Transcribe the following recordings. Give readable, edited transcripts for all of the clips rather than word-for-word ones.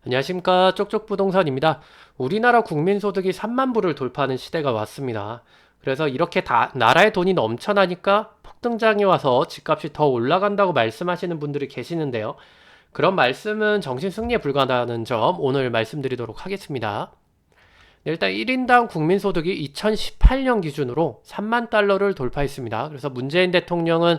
안녕하십니까. 쪽쪽부동산입니다. 우리나라 국민소득이 3만 불을 돌파하는 시대가 왔습니다. 그래서 이렇게 나라에 돈이 넘쳐나니까 폭등장이 와서 집값이 더 올라간다고 말씀하시는 분들이 계시는데요. 그런 말씀은 정신승리에 불과하다는 점 오늘 말씀드리도록 하겠습니다. 네, 일단 1인당 국민소득이 2018년 기준으로 3만 달러를 돌파했습니다. 그래서 문재인 대통령은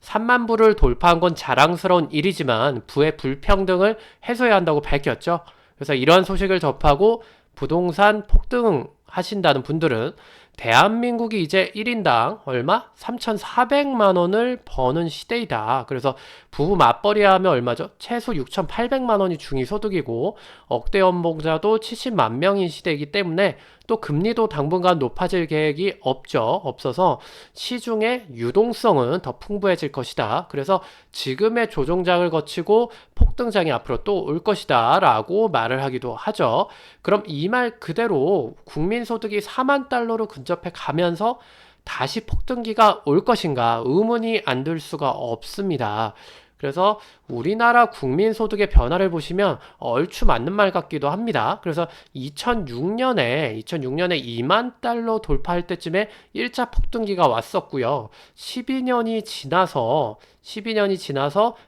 3만 불을 돌파한 건 자랑스러운 일이지만 부의 불평등을 해소해야 한다고 밝혔죠. 그래서 이러한 소식을 접하고 부동산 폭등하신다는 분들은 대한민국이 이제 1인당 얼마? 3,400만 원을 버는 시대이다. 그래서 부부 맞벌이 하면 얼마죠? 최소 6,800만 원이 중위소득이고 억대 연봉자도 70만 명인 시대이기 때문에 또 금리도 당분간 높아질 계획이 없어서 시중의 유동성은 더 풍부해질 것이다. 그래서 지금의 조정장을 거치고 폭등장이 앞으로 또 올 것이다 라고 말을 하기도 하죠. 그럼 이 말 그대로 국민소득이 4만 달러로 근접해 가면서 다시 폭등기가 올 것인가 의문이 안 들 수가 없습니다. 그래서 우리나라 국민소득의 변화를 보시면 얼추 맞는 말 같기도 합니다. 그래서 2006년에 2만 달러 돌파할 때쯤에 1차 폭등기가 왔었고요. 12년이 지나서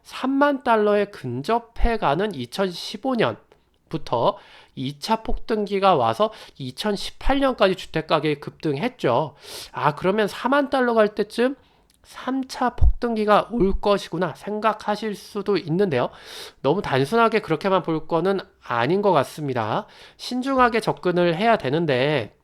3만 달러에 근접해가는 2015년부터 2차 폭등기가 와서 2018년까지 주택가격이 급등했죠. 그러면 4만 달러 갈 때쯤 3차 폭등기가 올 것이구나 생각하실 수도 있는데요. 너무 단순하게 그렇게만 볼 거는 아닌 것 같습니다. 신중하게 접근을 해야 되는데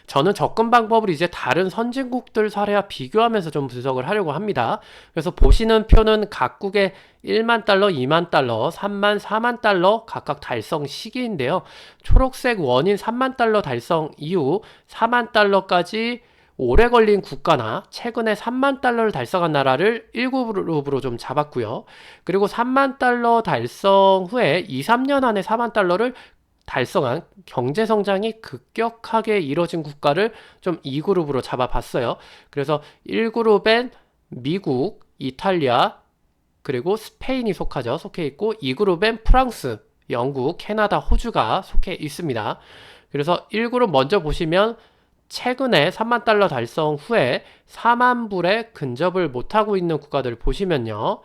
저는 접근 방법을 이제 다른 선진국들 사례와 비교하면서 좀 분석을 하려고 합니다. 그래서 보시는 표는 각국의 1만 달러, 2만 달러, 3만, 4만 달러 각각 달성 시기인데요. 초록색 원인 3만 달러 달성 이후 4만 달러까지 오래 걸린 국가나 최근에 3만 달러를 달성한 나라를 1그룹으로 좀 잡았고요. 그리고 3만 달러 달성 후에 2, 3년 안에 4만 달러를 달성한 경제 성장이 급격하게 이뤄진 국가를 좀 2그룹으로 잡아봤어요. 그래서 1그룹엔 미국, 이탈리아, 그리고 스페인이 속해 있고 2그룹엔 프랑스, 영국, 캐나다, 호주가 속해 있습니다. 그래서 1그룹 먼저 보시면 최근에 3만 달러 달성 후에 4만 불에 근접을 못하고 있는 국가들을 보시면요.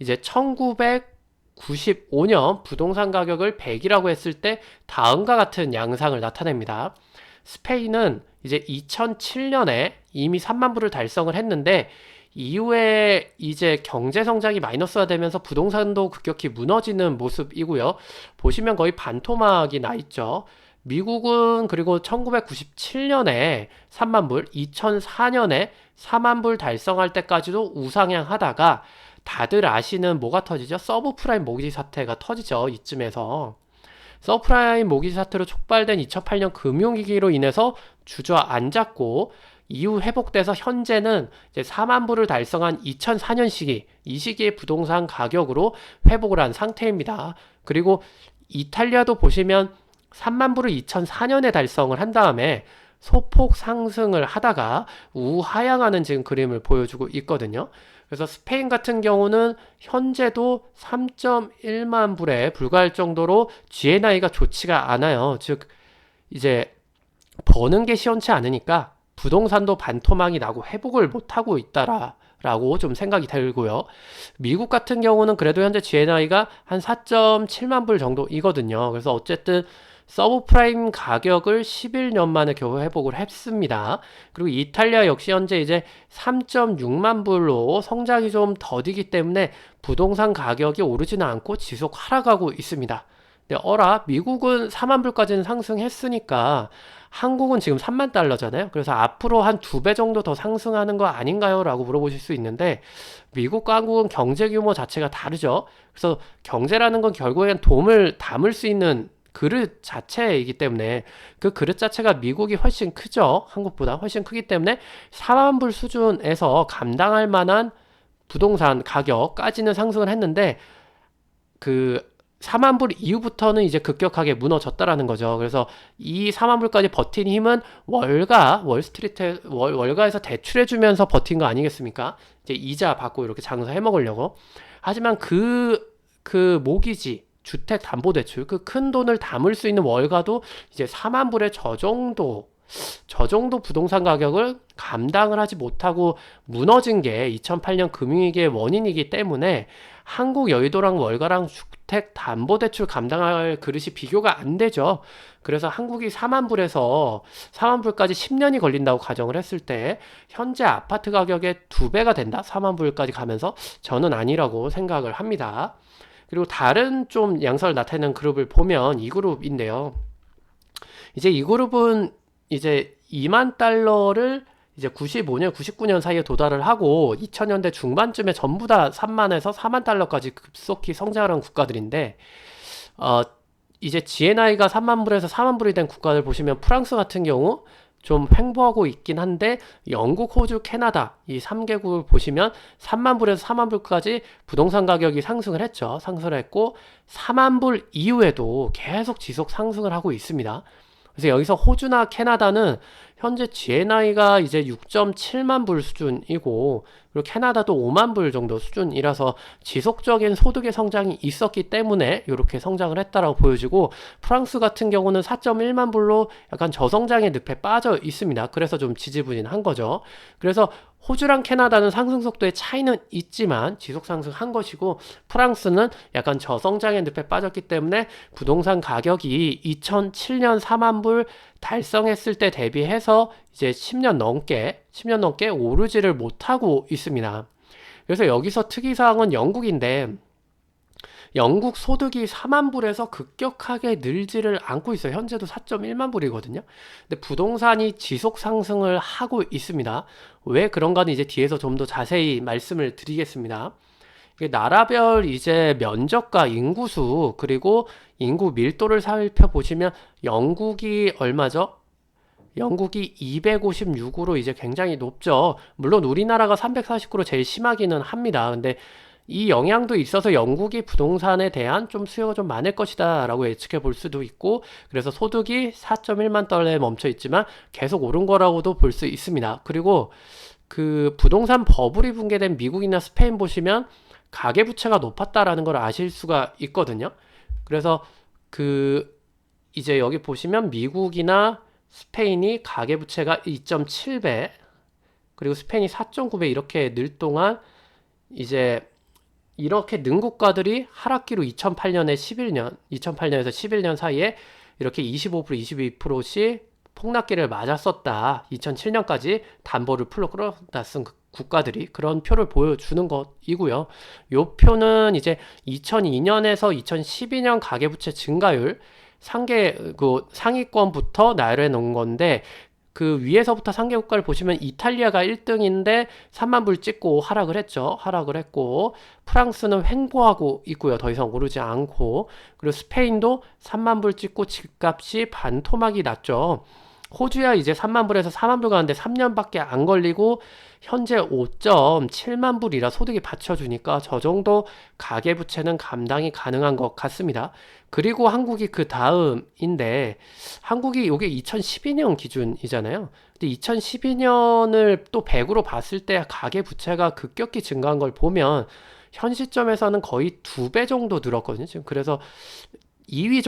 이제 1995년 부동산 가격을 100이라고 했을 때 다음과 같은 양상을 나타냅니다. 스페인은 이제 2007년에 이미 3만 불을 달성을 했는데 이후에 이제 경제 성장이 마이너스가 되면서 부동산도 급격히 무너지는 모습이고요. 보시면 거의 반토막이 나 있죠. 미국은 그리고 1997년에 3만 불, 2004년에 4만 불 달성할 때까지도 우상향하다가 다들 아시는 뭐가 터지죠? 서브프라임 모기지 사태가 터지죠. 이쯤에서. 서브프라임 모기지 사태로 촉발된 2008년 금융위기로 인해서 주저앉았고 이후 회복돼서 현재는 이제 4만 불을 달성한 2004년 시기, 이 시기의 부동산 가격으로 회복을 한 상태입니다. 그리고 이탈리아도 보시면 3만 불을 2004년에 달성을 한 다음에 소폭 상승을 하다가 우하향하는 지금 그림을 보여주고 있거든요. 그래서 스페인 같은 경우는 현재도 3.1만 불에 불과할 정도로 GNI가 좋지가 않아요. 즉 이제 버는 게 시원치 않으니까 부동산도 반토막이 나고 회복을 못하고 있다라고 좀 생각이 들고요. 미국 같은 경우는 그래도 현재 GNI가 한 4.7만 불 정도이거든요. 그래서 어쨌든 서브프라임 가격을 11년 만에 겨우 회복을 했습니다. 그리고 이탈리아 역시 현재 이제 3.6만 불로 성장이 좀 더디기 때문에 부동산 가격이 오르지는 않고 지속 하락하고 있습니다. 근데 미국은 4만 불까지는 상승했으니까 한국은 지금 3만 달러잖아요. 그래서 앞으로 한 2배 정도 더 상승하는 거 아닌가요? 라고 물어보실 수 있는데 미국과 한국은 경제 규모 자체가 다르죠. 그래서 경제라는 건 결국엔 돈을 담을 수 있는 그릇 자체이기 때문에 그 그릇 자체가 미국이 훨씬 크죠. 한국보다 훨씬 크기 때문에 4만 불 수준에서 감당할 만한 부동산 가격까지는 상승을 했는데 그 4만 불 이후부터는 이제 급격하게 무너졌다라는 거죠. 그래서 이 4만 불까지 버틴 힘은 월가에서 대출해주면서 버틴 거 아니겠습니까? 이제 이자 받고 이렇게 장사해 먹으려고. 하지만 그 모기지, 주택담보대출, 그 큰 돈을 담을 수 있는 월가도 이제 4만 불의 저 정도 부동산 가격을 감당을 하지 못하고 무너진 게 2008년 금융위기의 원인이기 때문에 한국 여의도랑 월가랑 주택담보대출 감당할 그릇이 비교가 안 되죠. 그래서 한국이 4만 불에서 4만 불까지 10년이 걸린다고 가정을 했을 때 현재 아파트 가격의 2배가 된다? 4만 불까지 가면서 저는 아니라고 생각을 합니다. 그리고 다른 좀 양상을 나타내는 그룹을 보면 이 그룹인데요. 이제 이 그룹은 이제 2만 달러를 이제 95년, 99년 사이에 도달을 하고 2000년대 중반쯤에 전부 다 3만에서 4만 달러까지 급속히 성장하는 국가들인데 어, 이제 GNI가 3만 불에서 4만 불이 된 국가들 보시면 프랑스 같은 경우 좀 횡보하고 있긴 한데 영국, 호주, 캐나다 이 3개국을 보시면 3만 불에서 4만 불까지 부동산 가격이 상승을 했죠. 상승을 했고 4만 불 이후에도 계속 지속 상승을 하고 있습니다. 그래서 여기서 호주나 캐나다는 현재 GNI가 이제 6.7만 불 수준이고 그리고 캐나다도 5만 불 정도 수준이라서 지속적인 소득의 성장이 있었기 때문에 이렇게 성장을 했다라고 보여지고 프랑스 같은 경우는 4.1만 불로 약간 저성장의 늪에 빠져 있습니다. 그래서 좀 지지부진한 거죠. 그래서 호주랑 캐나다는 상승 속도의 차이는 있지만 지속 상승한 것이고 프랑스는 약간 저성장의 늪에 빠졌기 때문에 부동산 가격이 2007년 4만 불 달성했을 때 대비해서 이제 10년 넘게 오르지를 못하고 있습니다. 그래서 여기서 특이사항은 영국인데 영국 소득이 4만 불에서 급격하게 늘지를 않고 있어요. 현재도 4.1만 불이거든요. 근데 부동산이 지속 상승을 하고 있습니다. 왜 그런가는 이제 뒤에서 좀 더 자세히 말씀을 드리겠습니다. 이게 나라별 이제 면적과 인구수 그리고 인구 밀도를 살펴보시면 영국이 얼마죠? 영국이 256으로 이제 굉장히 높죠. 물론 우리나라가 349로 제일 심하기는 합니다. 근데 이 영향도 있어서 영국이 부동산에 대한 좀 수요가 좀 많을 것이다 라고 예측해 볼 수도 있고 그래서 소득이 4.1만 달러에 멈춰 있지만 계속 오른 거라고도 볼 수 있습니다. 그리고 그 부동산 버블이 붕괴된 미국이나 스페인 보시면 가계부채가 높았다라는 걸 아실 수가 있거든요. 그래서 그 이제 여기 보시면 미국이나 스페인이 가계부채가 2.7배 그리고 스페인이 4.9배 이렇게 늘 동안 이제 이렇게 는 국가들이 하락기로 2008년에서 11년 사이에 이렇게 25%, 22%씩 폭락기를 맞았었다. 2007년까지 담보를 풀로 끌어다 쓴 국가들이 그런 표를 보여주는 것이고요. 이 표는 이제 2002년에서 2012년 가계부채 증가율 상위권부터 나열해 놓은 건데 그 위에서부터 상계 국가를 보시면 이탈리아가 1등인데 3만 불 찍고 하락을 했죠. 하락을 했고 프랑스는 횡보하고 있고요. 더 이상 오르지 않고 그리고 스페인도 3만 불 찍고 집값이 반토막이 났죠. 호주야 이제 3만 불에서 4만 불 가는데 3년밖에 안 걸리고 현재 5.7만 불이라 소득이 받쳐주니까 저 정도 가계부채는 감당이 가능한 것 같습니다. 그리고 한국이 그 다음인데 한국이 이게 2012년 기준이잖아요. 근데 2012년을 또 100으로 봤을 때 가계부채가 급격히 증가한 걸 보면 현 시점에서는 거의 2배 정도 늘었거든요. 지금 그래서 2위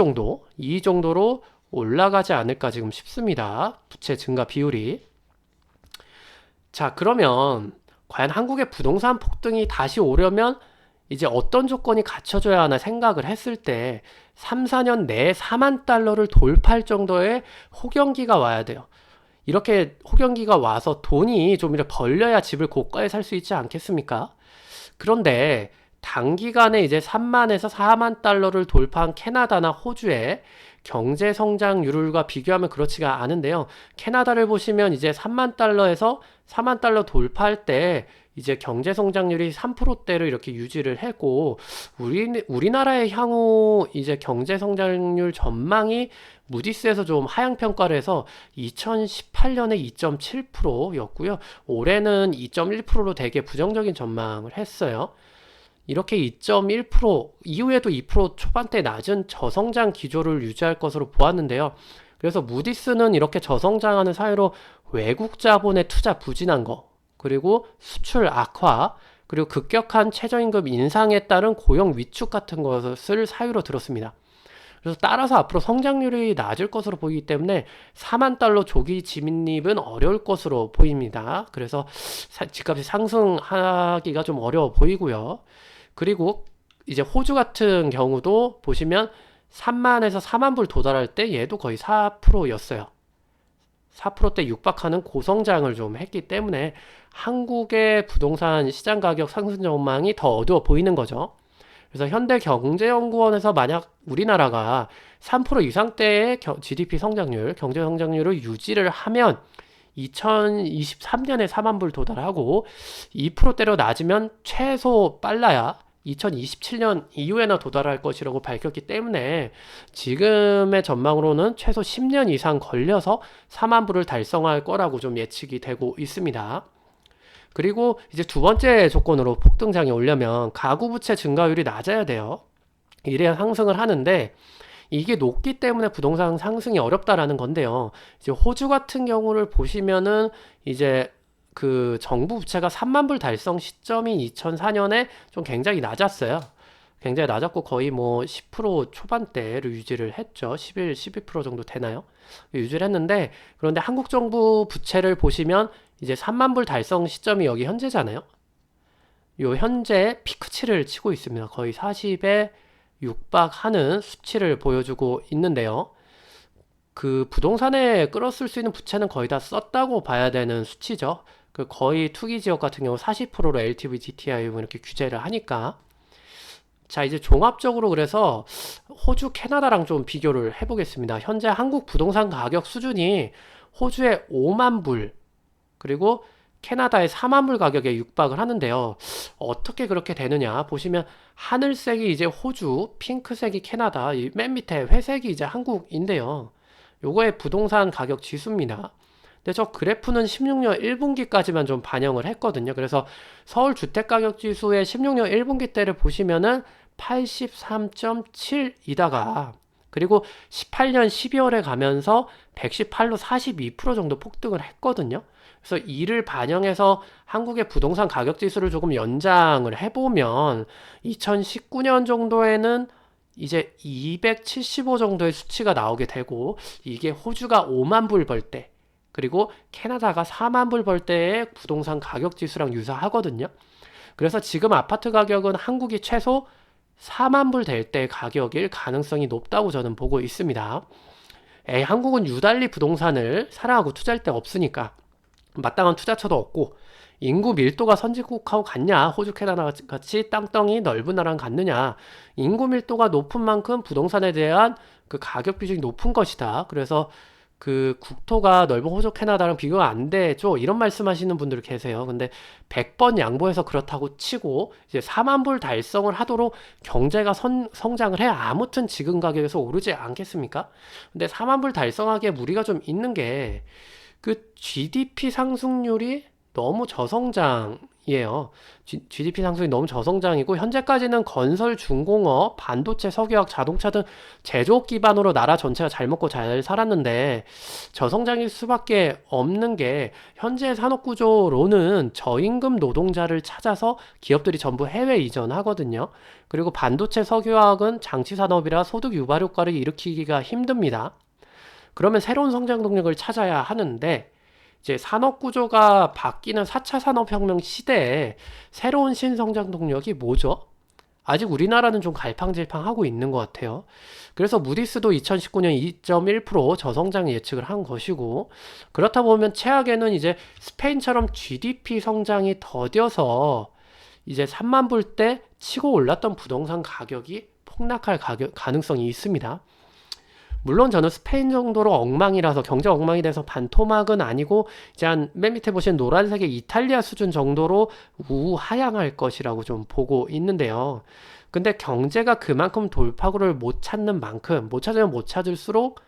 정도로 올라가지 않을까 지금 싶습니다. 부채 증가 비율이. 자, 그러면 과연 한국의 부동산 폭등이 다시 오려면 이제 어떤 조건이 갖춰져야 하나 생각을 했을 때 3, 4년 내에 4만 달러를 돌파할 정도의 호경기가 와야 돼요. 이렇게 호경기가 와서 돈이 좀 이렇게 벌려야 집을 고가에 살 수 있지 않겠습니까? 그런데 단기간에 이제 3만에서 4만 달러를 돌파한 캐나다나 호주의 경제 성장률과 비교하면 그렇지가 않은데요. 캐나다를 보시면 이제 3만 달러에서 4만 달러 돌파할 때 이제 경제 성장률이 3%대로 이렇게 유지를 했고 우리나라의 향후 이제 경제 성장률 전망이 무디스에서 좀 하향 평가를 해서 2018년에 2.7%였고요. 올해는 2.1%로 되게 부정적인 전망을 했어요. 이렇게 2.1% 이후에도 2% 초반대 낮은 저성장 기조를 유지할 것으로 보았는데요. 그래서 무디스는 이렇게 저성장하는 사회로 외국 자본의 투자 부진한 거, 그리고 수출 악화, 그리고 급격한 최저임금 인상에 따른 고용 위축 같은 것을 사유로 들었습니다. 그래서 따라서 앞으로 성장률이 낮을 것으로 보이기 때문에 4만 달러 조기 진입은 어려울 것으로 보입니다. 그래서 집값이 상승하기가 좀 어려워 보이고요. 그리고 이제 호주 같은 경우도 보시면 3만에서 4만 불 도달할 때 얘도 거의 4%였어요. 4%대 육박하는 고성장을 좀 했기 때문에 한국의 부동산 시장 가격 상승 전망이 더 어두워 보이는 거죠. 그래서 현대경제연구원에서 만약 우리나라가 3% 이상대의 GDP 성장률, 경제 성장률을 유지를 하면 2023년에 4만 불 도달하고 2%대로 낮으면 최소 빨라야 2027년 이후에나 도달할 것이라고 밝혔기 때문에 지금의 전망으로는 최소 10년 이상 걸려서 4만 불을 달성할 거라고 좀 예측이 되고 있습니다. 그리고 이제 두 번째 조건으로 폭등장이 오려면 가구 부채 증가율이 낮아야 돼요. 이래야 상승을 하는데 이게 높기 때문에 부동산 상승이 어렵다라는 건데요. 이제 호주 같은 경우를 보시면은 이제 그 정부 부채가 3만 불 달성 시점이 2004년에 좀 굉장히 낮았어요. 굉장히 낮았고 거의 뭐 10% 초반대를 유지를 했죠. 11, 12% 정도 되나요? 유지를 했는데 그런데 한국 정부 부채를 보시면 이제 3만 불 달성 시점이 여기 현재잖아요. 요 현재 피크치를 치고 있습니다. 거의 40에 육박하는 수치를 보여주고 있는데요. 그 부동산에 끌었을 수 있는 부채는 거의 다 썼다고 봐야 되는 수치죠. 그 거의 투기 지역 같은 경우 40%로 LTV, DTI 뭐 이렇게 규제를 하니까. 자, 이제 종합적으로 그래서 호주, 캐나다랑 좀 비교를 해보겠습니다. 현재 한국 부동산 가격 수준이 호주의 5만 불, 그리고 캐나다의 4만 불 가격에 육박을 하는데요. 어떻게 그렇게 되느냐 보시면 하늘색이 이제 호주, 핑크색이 캐나다, 맨 밑에 회색이 이제 한국인데요. 요거의 부동산 가격 지수입니다. 근데 저 그래프는 16년 1분기까지만 좀 반영을 했거든요. 그래서 서울 주택가격지수의 16년 1분기 때를 보시면은 83.7이다가 그리고 18년 12월에 가면서 118로 42% 정도 폭등을 했거든요. 그래서 이를 반영해서 한국의 부동산 가격지수를 조금 연장을 해보면 2019년 정도에는 이제 275 정도의 수치가 나오게 되고 이게 호주가 5만 불 벌 때 그리고 캐나다가 4만 불 벌 때의 부동산 가격 지수랑 유사하거든요. 그래서 지금 아파트 가격은 한국이 최소 4만 불 될 때 가격일 가능성이 높다고 저는 보고 있습니다. 한국은 유달리 부동산을 사랑하고 투자할 데가 없으니까 마땅한 투자처도 없고 인구 밀도가 선진국하고 같냐? 호주, 캐나다 같이 땅덩이 넓은 나라랑 같느냐? 인구 밀도가 높은 만큼 부동산에 대한 그 가격 비중이 높은 것이다. 그래서 그 국토가 넓은 호주, 캐나다랑 비교가 안 되죠. 이런 말씀하시는 분들 계세요. 근데 100번 양보해서 그렇다고 치고 이제 4만 불 달성을 하도록 경제가 성장을 해 아무튼 지금 가격에서 오르지 않겠습니까? 근데 4만 불 달성하기에 무리가 좀 있는 게 그 GDP 상승률이 너무 저성장이에요. GDP 상승이 너무 저성장이고 현재까지는 건설, 중공업, 반도체, 석유화학, 자동차 등 제조업 기반으로 나라 전체가 잘 먹고 잘 살았는데 저성장일 수밖에 없는 게 현재 산업 구조로는 저임금 노동자를 찾아서 기업들이 전부 해외 이전하거든요. 그리고 반도체, 석유화학은 장치 산업이라 소득 유발 효과를 일으키기가 힘듭니다. 그러면 새로운 성장 동력을 찾아야 하는데 이제 산업 구조가 바뀌는 4차 산업혁명 시대에 새로운 신성장 동력이 뭐죠? 아직 우리나라는 좀 갈팡질팡하고 있는 것 같아요. 그래서 무디스도 2019년 2.1% 저성장 예측을 한 것이고 그렇다 보면 최악에는 이제 스페인처럼 GDP 성장이 더뎌서 이제 3만 불 때 치고 올랐던 부동산 가격이 폭락할 가능성이 있습니다. 물론 저는 스페인 정도로 엉망이라서 경제 엉망이 돼서 반토막은 아니고 이제 한 맨 밑에 보시는 노란색의 이탈리아 수준 정도로 우하향할 것이라고 좀 보고 있는데요. 근데 경제가 그만큼 돌파구를 못 찾는 만큼 못 찾으면 못 찾을수록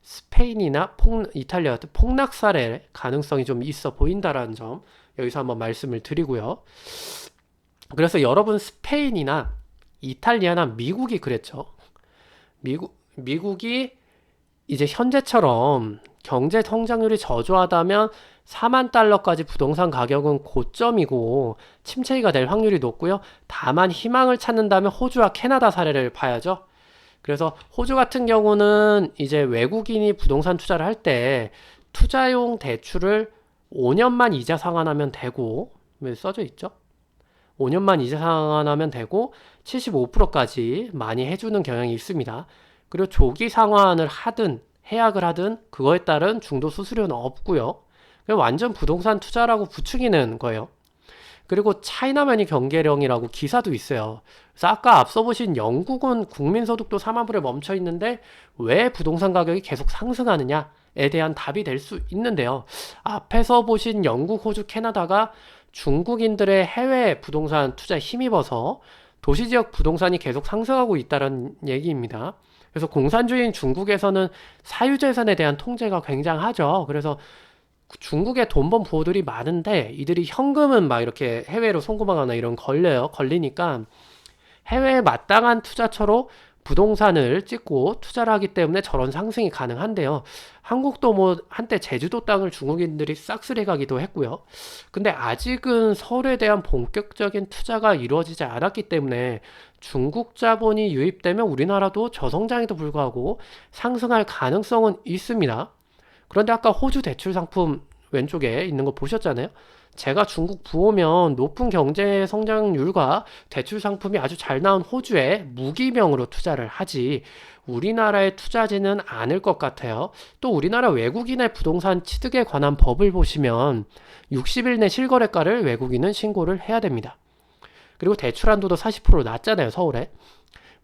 스페인이나 이탈리아 같은 폭락살의 가능성이 좀 있어 보인다라는 점 여기서 한번 말씀을 드리고요. 그래서 여러분 스페인이나 이탈리아나 미국이 그랬죠. 미국이 이제 현재처럼 경제 성장률이 저조하다면 4만 달러까지 부동산 가격은 고점이고 침체기가 될 확률이 높고요. 다만 희망을 찾는다면 호주와 캐나다 사례를 봐야죠. 그래서 호주 같은 경우는 이제 외국인이 부동산 투자를 할 때 투자용 대출을 5년만 이자 상환하면 되고, 왜 써져 있죠? 5년만 이자 상환하면 되고 75%까지 많이 해주는 경향이 있습니다. 그리고 조기 상환을 하든 해약을 하든 그거에 따른 중도 수수료는 없고요. 그냥 완전 부동산 투자라고 부추기는 거예요. 그리고 차이나만이 경계령이라고 기사도 있어요. 그래서 아까 앞서 보신 영국은 국민소득도 4만 불에 멈춰 있는데 왜 부동산 가격이 계속 상승하느냐에 대한 답이 될 수 있는데요. 앞에서 보신 영국, 호주, 캐나다가 중국인들의 해외 부동산 투자에 힘입어서 도시지역 부동산이 계속 상승하고 있다는 얘기입니다. 그래서 공산주의인 중국에서는 사유재산에 대한 통제가 굉장하죠. 그래서 중국에 돈 번 부호들이 많은데 이들이 현금은 막 이렇게 해외로 송금하거나 이런 걸리니까 해외에 마땅한 투자처로 부동산을 찍고 투자를 하기 때문에 저런 상승이 가능한데요. 한국도 뭐 한때 제주도 땅을 중국인들이 싹쓸이 가기도 했고요. 근데 아직은 서울에 대한 본격적인 투자가 이루어지지 않았기 때문에 중국 자본이 유입되면 우리나라도 저성장에도 불구하고 상승할 가능성은 있습니다. 그런데 아까 호주 대출 상품 왼쪽에 있는 거 보셨잖아요. 제가 중국 부호면 높은 경제 성장률과 대출 상품이 아주 잘 나온 호주에 무기명으로 투자를 하지 우리나라에 투자하지는 않을 것 같아요. 또 우리나라 외국인의 부동산 취득에 관한 법을 보시면 60일 내 실거래가를 외국인은 신고를 해야 됩니다. 그리고 대출 한도도 40% 낮잖아요, 서울에.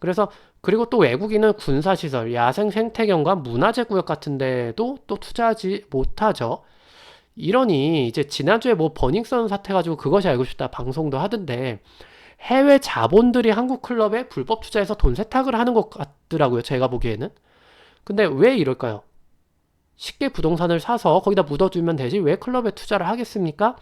그래서 그리고 또 외국인은 군사시설, 야생 생태경관, 문화재 구역 같은 데도 또 투자하지 못하죠. 이러니 이제 지난주에 뭐 버닝썬 사태 가지고 그것이 알고 싶다 방송도 하던데 해외 자본들이 한국 클럽에 불법 투자해서 돈 세탁을 하는 것 같더라고요. 제가 보기에는. 근데 왜 이럴까요? 쉽게 부동산을 사서 거기다 묻어두면 되지 왜 클럽에 투자를 하겠습니까?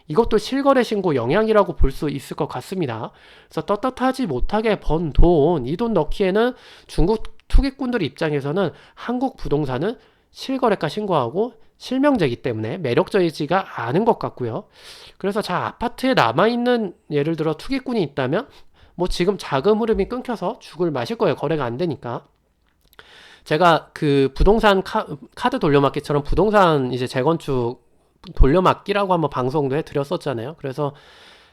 이것도 실거래 신고 영향이라고 볼 수 있을 것 같습니다. 그래서 떳떳하지 못하게 번 돈, 이 돈 넣기에는 중국 투기꾼들 입장에서는 한국 부동산은 실거래가 신고하고 실명제이기 때문에 매력적이지가 않은 것 같고요. 그래서 자, 아파트에 남아있는 예를 들어 투기꾼이 있다면 뭐 지금 자금 흐름이 끊겨서 죽을 마실 거예요. 거래가 안 되니까. 제가 그 부동산 카드 돌려막기처럼 부동산 이제 재건축 돌려막기라고 한번 방송도 해드렸었잖아요. 그래서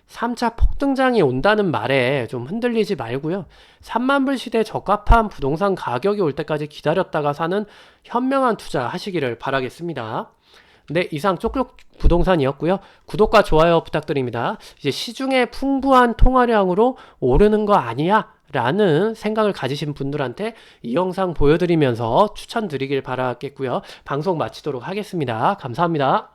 3차 폭등장이 온다는 말에 좀 흔들리지 말고요. 3만 불 시대에 적합한 부동산 가격이 올 때까지 기다렸다가 사는 현명한 투자 하시기를 바라겠습니다. 네, 이상 쪽쪽 부동산이었고요. 구독과 좋아요 부탁드립니다. 이제 시중에 풍부한 통화량으로 오르는 거 아니야? 라는 생각을 가지신 분들한테 이 영상 보여드리면서 추천드리길 바라겠고요. 방송 마치도록 하겠습니다. 감사합니다.